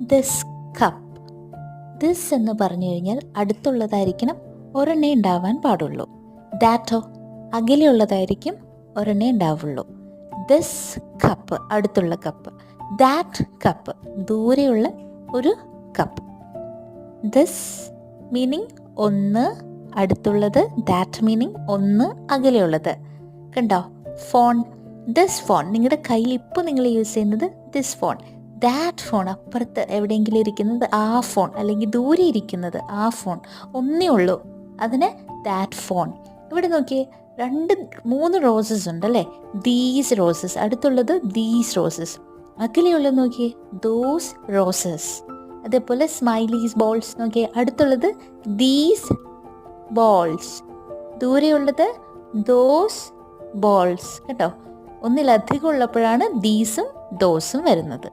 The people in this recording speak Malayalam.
This cup. ദിസ് എന്ന് പറഞ്ഞു കഴിഞ്ഞാൽ അടുത്തുള്ളതായിരിക്കണം, ഒരെണ്ണേ ഉണ്ടാവാൻ പാടുള്ളൂ. ദാറ്റോ അകലെയുള്ളതായിരിക്കും, ഒരെണ്ണേ ഉണ്ടാവുള്ളൂ. ദിസ് കപ്പ് അടുത്തുള്ള കപ്പ്. ദാറ്റ് കപ്പ് ദൂരെയുള്ള ഒരു കപ്പ്. ദിസ് മീനിങ് ഒന്ന്, അടുത്തുള്ളത്. ദാറ്റ് മീനിങ് ഒന്ന്, അകലെയുള്ളത്. കണ്ടോ? ഫോൺ, ദിസ് ഫോൺ നിങ്ങളുടെ കയ്യിൽ ഇപ്പോൾ നിങ്ങൾ യൂസ് ചെയ്യുന്നത് ദിസ് ഫോൺ. ദാറ്റ് ഫോൺ അപ്പുറത്ത് എവിടെയെങ്കിലും ഇരിക്കുന്നത് ആ ഫോൺ, അല്ലെങ്കിൽ ദൂരെ ഇരിക്കുന്നത് ആ ഫോൺ. ഒന്നേ ഉള്ളൂ, അതിന് ദാറ്റ് ഫോൺ. ഇവിടെ നോക്കിയേ, 3 റോസസ് ഉണ്ടല്ലേ. ദീസ് റോസസ്, അടുത്തുള്ളത് ദീസ് റോസസ്. അകലെയുള്ളത് നോക്കിയേ, ദോസ് റോസസ്. അതേപോലെ സ്മൈലീസ് ബോൾസ് നോക്കിയേ, അടുത്തുള്ളത് ദീസ് ബോൾസ്, ദൂരെയുള്ളത് ദോസ് ബോൾസ്. കേട്ടോ? ഒന്നിലധികം ഉള്ളപ്പോഴാണ് ദീസും ദോസും വരുന്നത്.